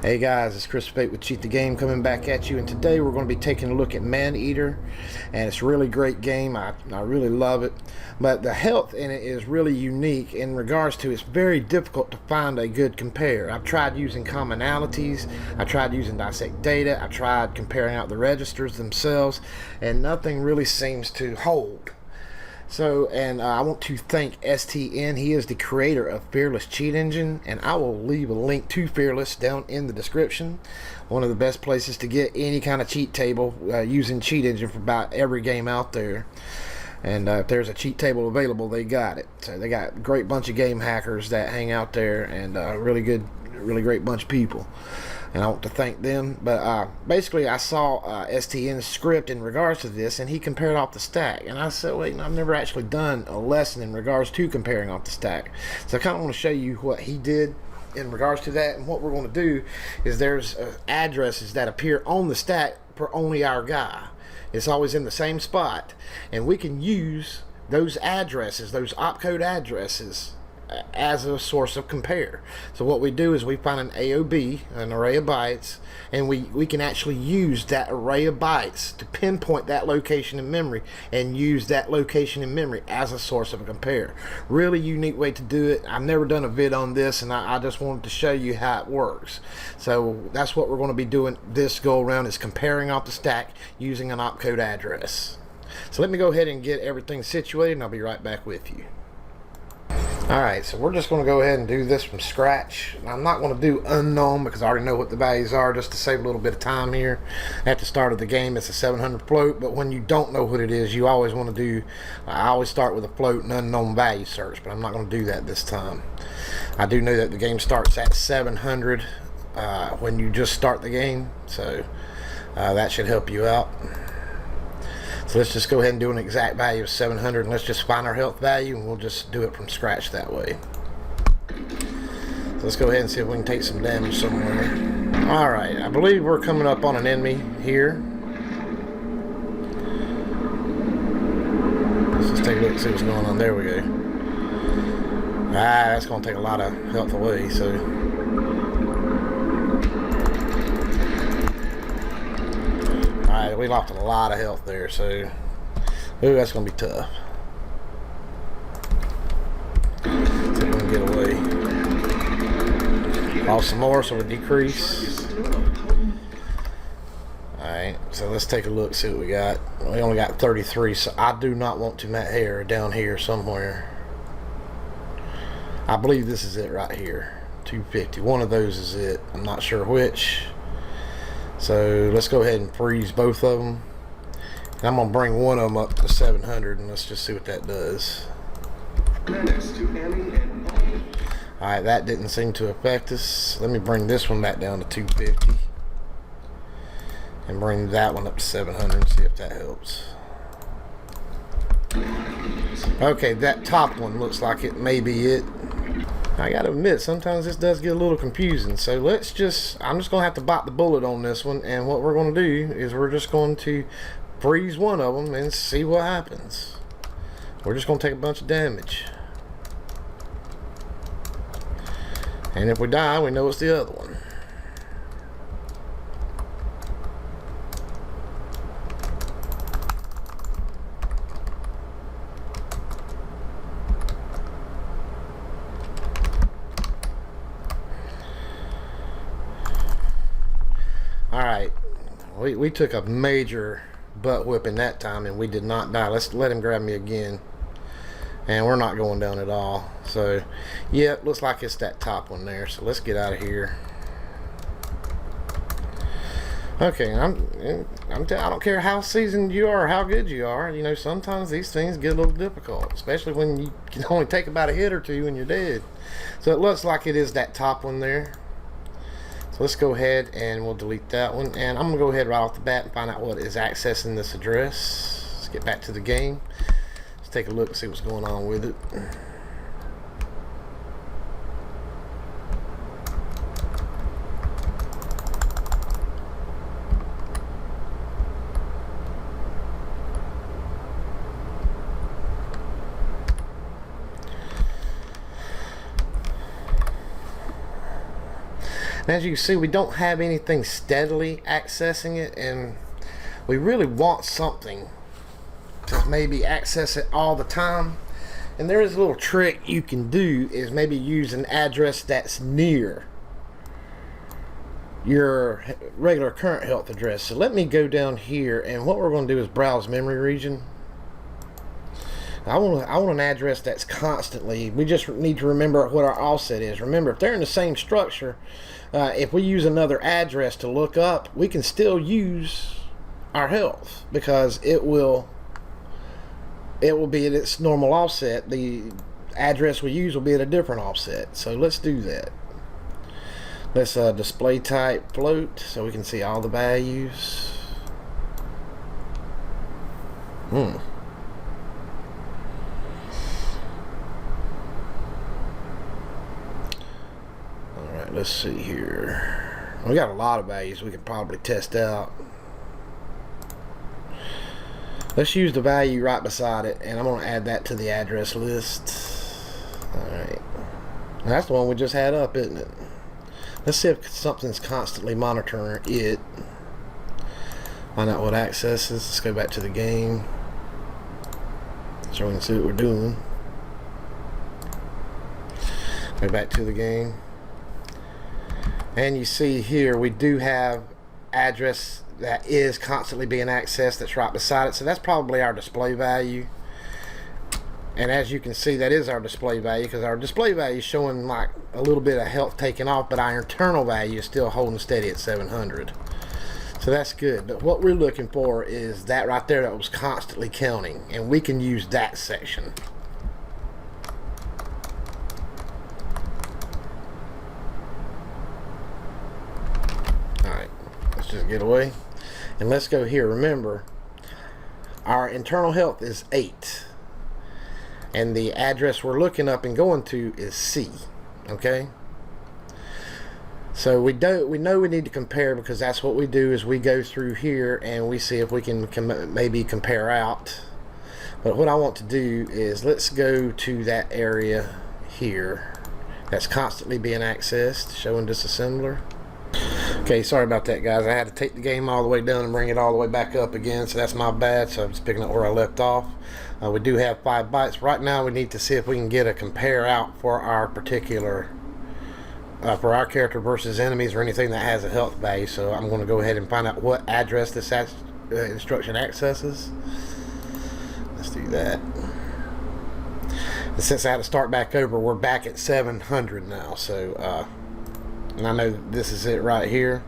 Hey guys, it's Chris Spate with Cheat the Game coming back at you, and today we're going to be taking a look at MANEATER, and it's a really great game. I really love it, but the health in it is really unique in regards to it's very difficult to find a good compare. I've tried using commonalities, I tried using dissect data, I tried comparing out the registers themselves, and nothing really seems to hold. So, I want to thank STN. He is the creator of Fearless Cheat Engine, and I will leave a link to Fearless down in the description. One of the best places to get any kind of cheat table using Cheat Engine for about every game out there. And if there's a cheat table available, they got it. So they got a great bunch of game hackers that hang out there, and really great bunch of people. And I want to thank them. But basically I saw STN's script in regards to this, and he compared off the stack, and I said, wait, I've never actually done a lesson in regards to comparing off the stack. So I kind of want to show you what he did in regards to that. And what we're going to do is there's addresses that appear on the stack for only our guy. It's always in the same spot, and we can use those addresses, those opcode addresses, as a source of compare. So what we do is we find an AOB, an array of bytes, and we can actually use that array of bytes to pinpoint that location in memory and use that location in memory as a source of a compare. Really unique way to do it. I've never done a vid on this, and I just wanted to show you how it works. So that's what we're going to be doing this go around, is comparing off the stack using an opcode address. So let me go ahead and get everything situated, and I'll be right back with you. Alright, so we're just going to go ahead and do this from scratch. I'm not going to do unknown because I already know what the values are, just to save a little bit of time here. At the start of the game, it's a 700 float, but when you don't know what it is, you always want to do, I always start with a float and unknown value search, but I'm not going to do that this time. I do know that the game starts at 700 when you just start the game, so that should help you out. So let's just go ahead and do an exact value of 700, and let's just find our health value, and we'll just do it from scratch that way. So let's go ahead and see if we can take some damage somewhere. Alright, I believe we're coming up on an enemy here. Let's just take a look and see what's going on. There we go. That's going to take a lot of health away, so... Alright, we lost a lot of health there, so ooh, that's gonna be tough. See if we can get away. Lost some more, so we decrease. Alright, so let's take a look, see what we got. We only got 33, so I do not want to Matt hair down here somewhere. I believe this is it right here. 250. One of those is it. I'm not sure which. So let's go ahead and freeze both of them. And I'm going to bring one of them up to 700, and let's just see what that does. Alright, that didn't seem to affect us. Let me bring this one back down to 250. And bring that one up to 700 and see if that helps. Okay, that top one looks like it may be it. I gotta admit, sometimes this does get a little confusing, so I'm just gonna have to bite the bullet on this one, and what we're gonna do is we're just going to freeze one of them and see what happens. We're just gonna take a bunch of damage, and if we die, we know it's the other one. Alright, we took a major butt whipping that time, and we did not die. Let's let him grab me again, and we're not going down at all. So yeah, it looks like it's that top one there, so let's get out of here. Okay, I don't care how seasoned you are or how good you are, you know, sometimes these things get a little difficult, especially when you can only take about a hit or two and you're dead. So it looks like it is that top one there. Let's go ahead and we'll delete that one, and I'm gonna go ahead right off the bat and find out what is accessing this address. Let's get back to the game. Let's take a look and see what's going on with it. As you can see, we don't have anything steadily accessing it, and we really want something to maybe access it all the time. And there is a little trick you can do, is maybe use an address that's near your regular current health address. So let me go down here, and what we're going to do is browse memory region. I want an address that's constantly, we just need to remember what our offset is. Remember, if they're in the same structure, if we use another address to look up, we can still use our health, because it will be at its normal offset. The address we use will be at a different offset. So let's do that. Let's display type float so we can see all the values. Alright, let's see here. We got a lot of values we can probably test out. Let's use the value right beside it, and I'm going to add that to the address list. Alright. That's the one we just had up, isn't it? Let's see if something's constantly monitoring it. Find out what accesses. Let's go back to the game so we can see what we're doing. Go back to the game. And you see here we do have address that is constantly being accessed that's right beside it. So that's probably our display value. And as you can see, that is our display value, because our display value is showing like a little bit of health taken off, but our internal value is still holding steady at 700. So that's good. But what we're looking for is that right there that was constantly counting, and we can use that section. Alright, let's just get away. And let's go here. Remember, our internal health is 8. And the address we're looking up and going to is C. Okay, so we know we need to compare, because that's what we do, is we go through here and we see if we can maybe compare out. But what I want to do is, let's go to that area here that's constantly being accessed, showing disassembler. Okay, sorry about that, guys. I had to take the game all the way down and bring it all the way back up again, so that's my bad. So I'm just picking up where I left off. We do have 5 bytes. Right now we need to see if we can get a compare out for our particular, for our character versus enemies or anything that has a health value. So I'm going to go ahead and find out what address this instruction accesses. Let's do that. And since I had to start back over, we're back at 700 now. So, and I know this is it right here.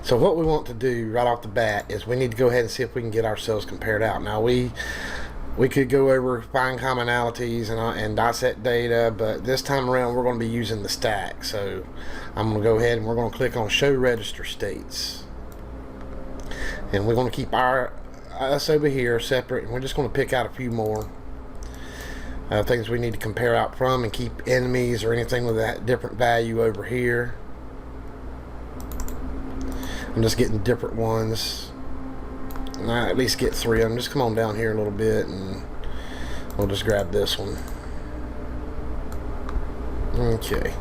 So what we want to do right off the bat is we need to go ahead and see if we can get ourselves compared out. Now we could go over, find commonalities and dissect data, but this time around we're going to be using the stack. So I'm going to go ahead and we're going to click on show register states, and we're going to keep us over here separate, and we're just going to pick out a few more things we need to compare out from, and keep enemies or anything with that different value over here. I'm just getting different ones, and I at least get 3 of them. Just come on down here a little bit and we'll just grab this one. Okay.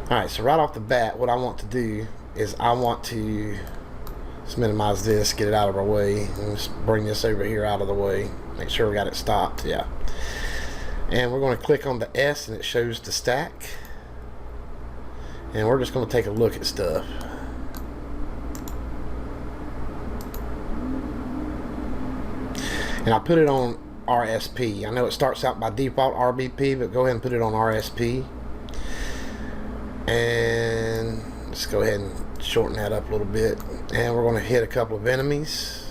Alright, so right off the bat, what I want to do is I want to just minimize this, get it out of our way, and just bring this over here out of the way. Make sure we got it stopped. Yeah. And we're going to click on the S, and it shows the stack. And we're just going to take a look at stuff. And I put it on RSP. I know it starts out by default RBP, but go ahead and put it on RSP. And let's go ahead and shorten that up a little bit. And we're going to hit a couple of enemies.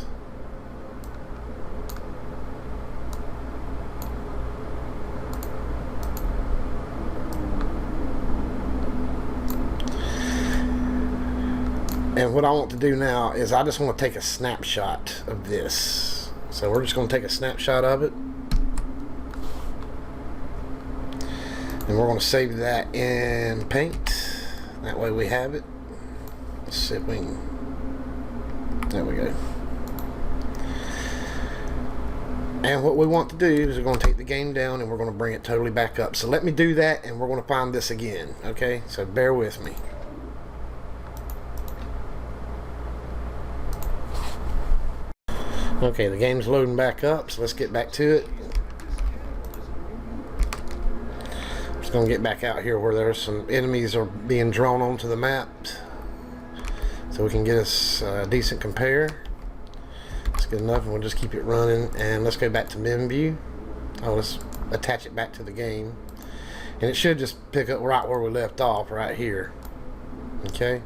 And what I want to do now is I just want to take a snapshot of this. So we're just going to take a snapshot of it. And we're going to save that in Paint. That way we have it. Let's see if we can. There we go. And what we want to do is we're going to take the game down and we're going to bring it totally back up. So let me do that and we're going to find this again. Okay, so bear with me. Okay, the game's loading back up, so let's get back to it. I'm just going to get back out here where there's some enemies are being drawn onto the map, so we can get us a decent compare. That's good enough, and we'll just keep it running. And let's go back to menu view. Oh, let's attach it back to the game, and it should just pick up right where we left off, right here. Okay,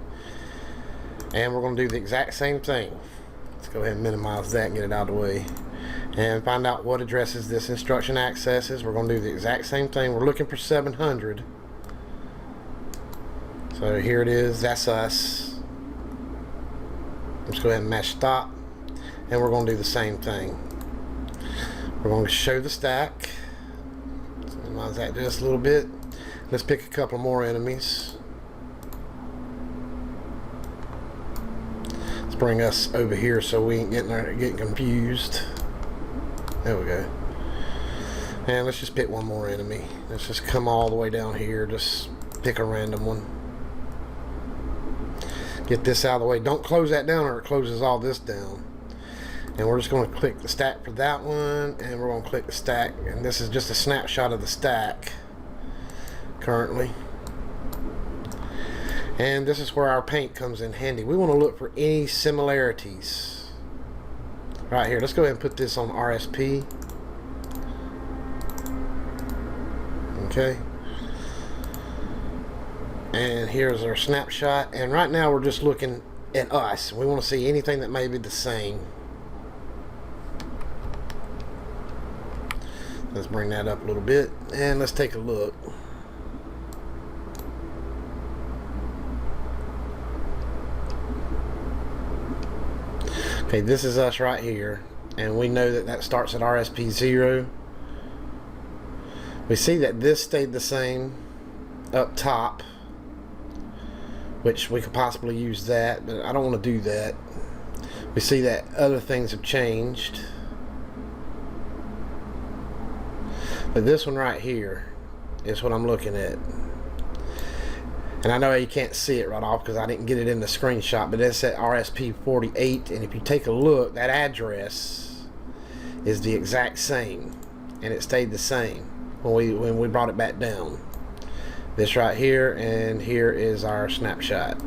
and we're going to do the exact same thing. Let's go ahead and minimize that and get it out of the way, and find out what addresses this instruction accesses. We're going to do the exact same thing. We're looking for 700. So here it is. That's us. Let's go ahead and match stop, and we're going to do the same thing. We're going to show the stack. Let's minimize that just a little bit. Let's pick a couple more enemies. Bring us over here so we ain't getting confused. There we go. And let's just pick one more enemy. Let's just come all the way down here. Just pick a random one. Get this out of the way. Don't close that down or it closes all this down. And we're just going to click the stack for that one, and we're going to click the stack, and this is just a snapshot of the stack currently. And this is where our paint comes in handy. We want to look for any similarities right here. Let's go ahead and put this on RSP. Okay. And here's our snapshot. And right now we're just looking at us. We want to see anything that may be the same. Let's bring that up a little bit and let's take a look. Okay, this is us right here, and we know that that starts at RSP 0. We see that this stayed the same up top, which we could possibly use that, but I don't want to do that. We see that other things have changed, but this one right here is what I'm looking at. And I know you can't see it right off because I didn't get it in the screenshot, but it's at RSP 48, and if you take a look, that address is the exact same, and it stayed the same when we brought it back down. This right here, and here is our snapshot.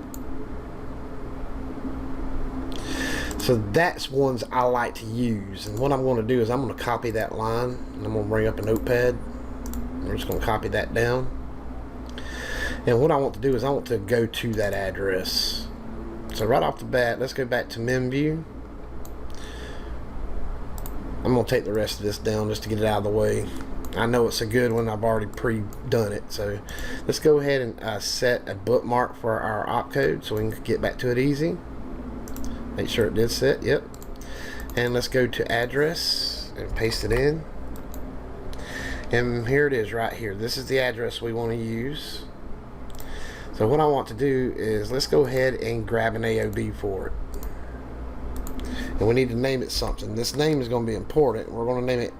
So that's ones I like to use, and what I'm going to do is I'm going to copy that line, and I'm going to bring up a notepad. We're just going to copy that down. And what I want to do is I want to go to that address. So right off the bat, let's go back to menu view. I'm going to take the rest of this down just to get it out of the way. I know it's a good one. I've already pre-done it. So let's go ahead and set a bookmark for our opcode so we can get back to it easy. Make sure it did set. Yep. And let's go to address and paste it in. And here it is right here. This is the address we want to use. So what I want to do is let's go ahead and grab an AOB for it. And we need to name it something. This name is going to be important. We're going to name it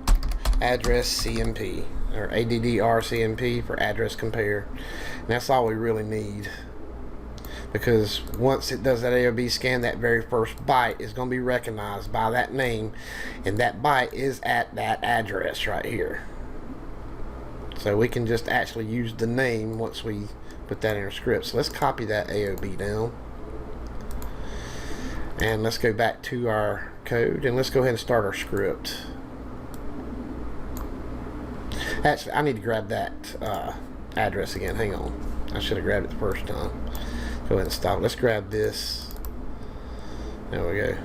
address CMP, or ADDR CMP for address compare. And that's all we really need. Because once it does that AOB scan, that very first byte is going to be recognized by that name. And that byte is at that address right here. So we can just actually use the name once we put that in our script. So let's copy that AOB down, and let's go back to our code, and let's go ahead and start our script. Actually, I need to grab that address again. Hang on, I should have grabbed it the first time. Go ahead and stop. Let's grab this. There we go.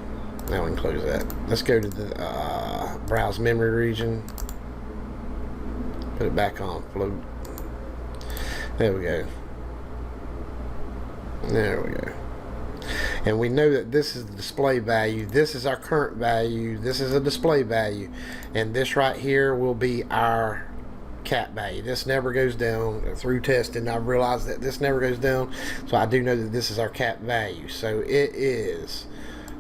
Now we can close that. Let's go to the browse memory region, put it back on float. There we go. There we go. And we know that this is the display value. This is our current value. This is a display value. And this right here will be our cap value. This never goes down. Through testing, I've realized that this never goes down. So I do know that this is our cap value. So it is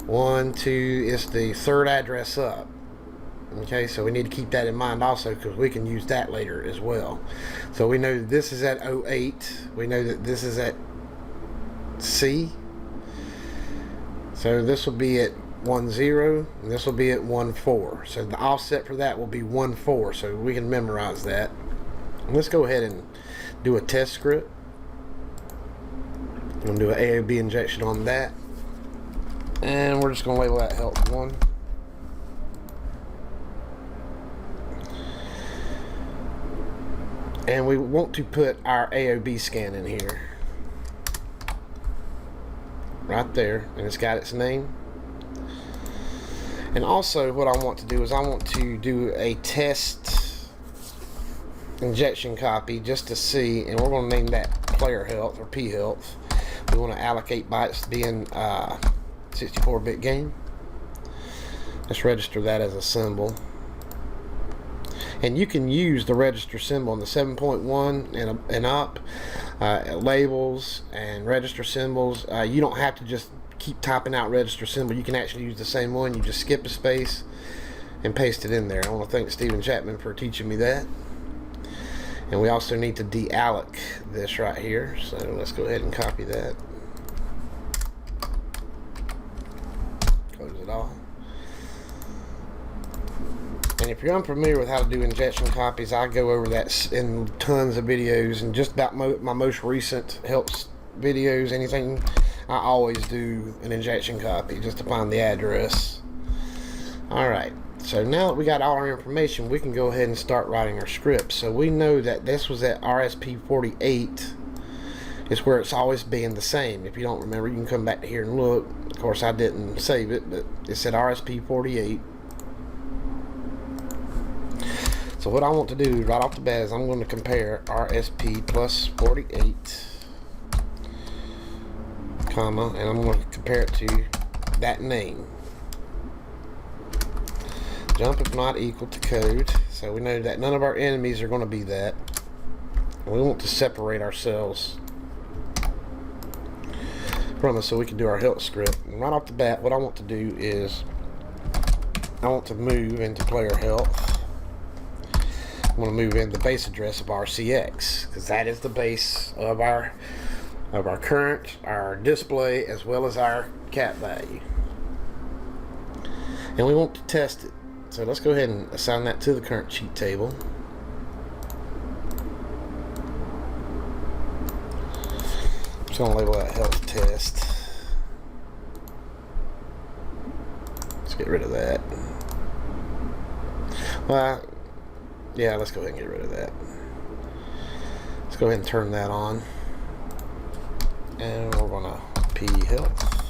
1, 2, it's the third address up. Okay, so we need to keep that in mind also, because we can use that later as well. So we know this is at 08. We know that this is at C. So this will be at 10, and this will be at 14. So the offset for that will be 14. So we can memorize that. And let's go ahead and do a test script. I'm going to do an AOB injection on that. And we're just going to label that health 1. And we want to put our AOB scan in here. Right there. And it's got its name. And also what I want to do is I want to do a test injection copy just to see, and we're going to name that player health or P health. We want to allocate bytes being 64-bit game. Let's register that as a symbol. And you can use the register symbol in the 7.1 and up, labels and register symbols. You don't have to just keep typing out register symbol. You can actually use the same one. You just skip a space and paste it in there. I want to thank Stephen Chapman for teaching me that. And we also need to dealloc this right here. So let's go ahead and copy that. Close it off. And if you're unfamiliar with how to do injection copies, I go over that in tons of videos, and just about my most recent helps videos, anything, I always do an injection copy just to find the address. Alright, so now that we got all our information, we can go ahead and start writing our script. So we know that this was at RSP48 is where it's always been the same. If you don't remember, you can come back to here and look. Of course, I didn't save it, but it said RSP48. So what I want to do right off the bat is I'm going to compare RSP plus 48, comma, and I'm going to compare it to that name. Jump if not equal to code. So we know that none of our enemies are going to be that. And we want to separate ourselves from us so we can do our health script. And right off the bat, what I want to do is I want to move into player health. I'm going to move in the base address of RCX, because that is the base of our current, our display, as well as our cat value. And we want to test it. So let's go ahead and assign that to the current cheat table. I'm just going to label that health test. Let's get rid of that. Well, yeah, let's go ahead and get rid of that. Let's go ahead and turn that on. And we're going to P health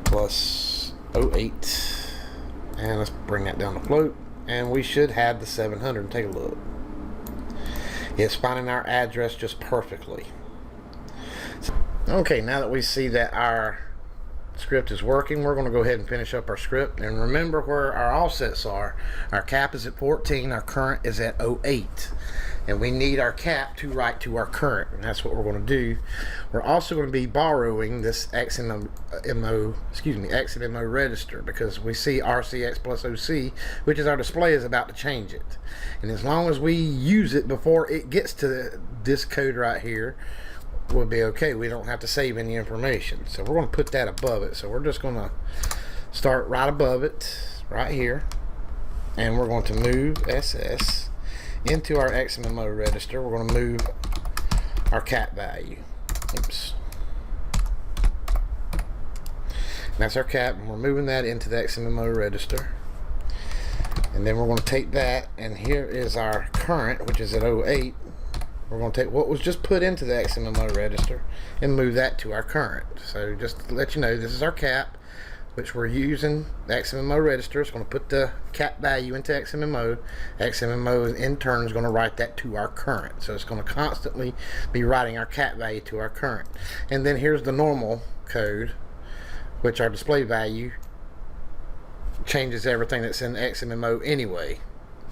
plus 08. And let's bring that down to float. And we should have the 700. Take a look. It's finding our address just perfectly. Okay, now that we see that our script is working, we're going to go ahead and finish up our script. And remember where our offsets are. Our cap is at 14, our current is at 08, and we need our cap to write to our current, and that's what we're going to do. We're also going to be borrowing this XMMO register, because we see RCX plus OC, which is our display, is about to change it. And as long as we use it before it gets to this code right here, will be okay. We don't have to save any information. So we're going to put that above it. So we're just going to start right above it, right here, and we're going to move SS into our XMMO register. We're going to move our cat value. Oops. And that's our cap, and we're moving that into the XMMO register. And then we're going to take that, and here is our current, which is at 08. We're going to take what was just put into the XMMO register and move that to our current. So just to let you know, this is our cap, which we're using the XMMO register. It's going to put the cap value into XMMO. XMMO in turn is going to write that to our current. So it's going to constantly be writing our cap value to our current. And then here's the normal code, which our display value changes everything that's in XMMO anyway.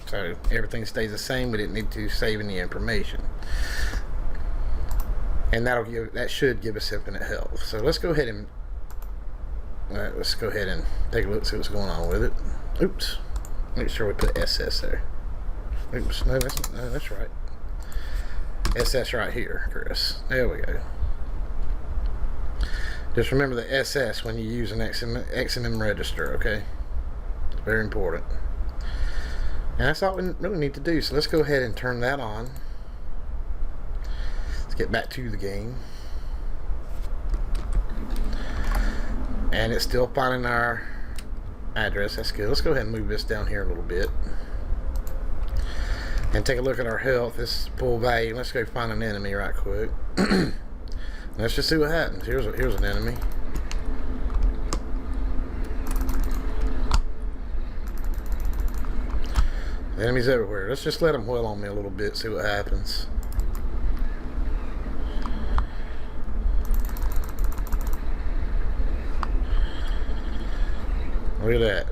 So everything stays the same. We didn't need to save any information, and that should give us infinite health. So let's go ahead and take a look, see what's going on with it. Oops. Make sure we put SS there. Oops. No, that's right. SS right here, Chris. There we go. Just remember the SS when you use an XMM register, okay? It's very important. And that's all we really need to do. So let's go ahead and turn that on. Let's get back to the game. And it's still finding our address. That's good. Let's go ahead and move this down here a little bit. And take a look at our health. This is full value. Let's go find an enemy right quick. Let's just see what happens. Here's an enemy. Enemies everywhere. Let's just let them whirl on me a little bit, see what happens. Look at that.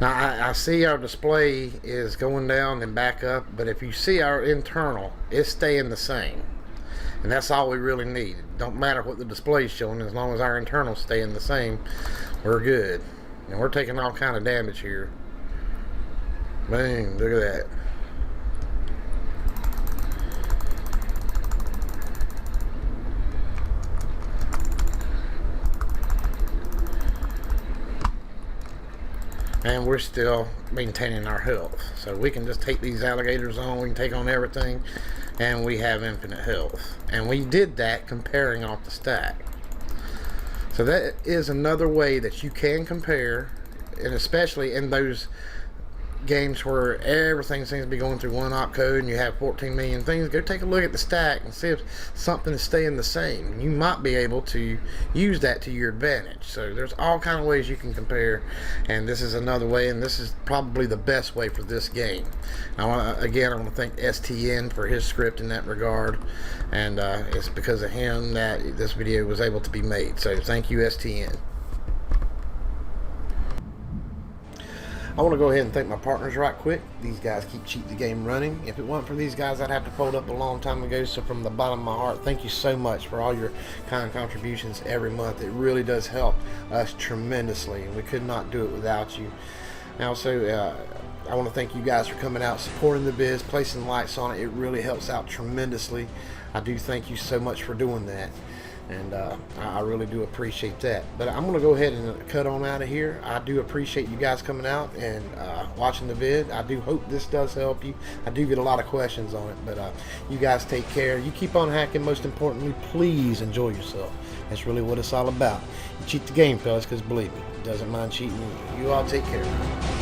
Now I see our display is going down and back up, but if you see our internal, it's staying the same. And that's all we really need. Don't matter what the display is showing, as long as our internal's staying the same, we're good. And we're taking all kind of damage here. Boom, look at that. And we're still maintaining our health. So we can just take these alligators on, we can take on everything, and we have infinite health. And we did that comparing off the stack. So that is another way that you can compare, and especially in those games where everything seems to be going through one opcode and you have 14 million things. Go take a look at the stack and see if something is staying the same. You might be able to use that to your advantage. So there's all kind of ways you can compare, and this is another way, and this is probably the best way for this game. I want to thank STN for his script in that regard, and it's because of him that this video was able to be made. So thank you, STN. I want to go ahead and thank my partners right quick. These guys keep Cheat the Game running. If it weren't for these guys, I'd have to fold up a long time ago. So from the bottom of my heart, thank you so much for all your kind contributions every month. It really does help us tremendously, and we could not do it without you. And also, I want to thank you guys for coming out, supporting the biz, placing likes on it. It really helps out tremendously. I do thank you so much for doing that. And I really do appreciate that. But I'm going to go ahead and cut on out of here. I do appreciate you guys coming out and watching the vid. I do hope this does help you. I do get a lot of questions on it. But you guys take care. You keep on hacking. Most importantly, please enjoy yourself. That's really what it's all about. You cheat the game, fellas, because believe me, it doesn't mind cheating. You all take care.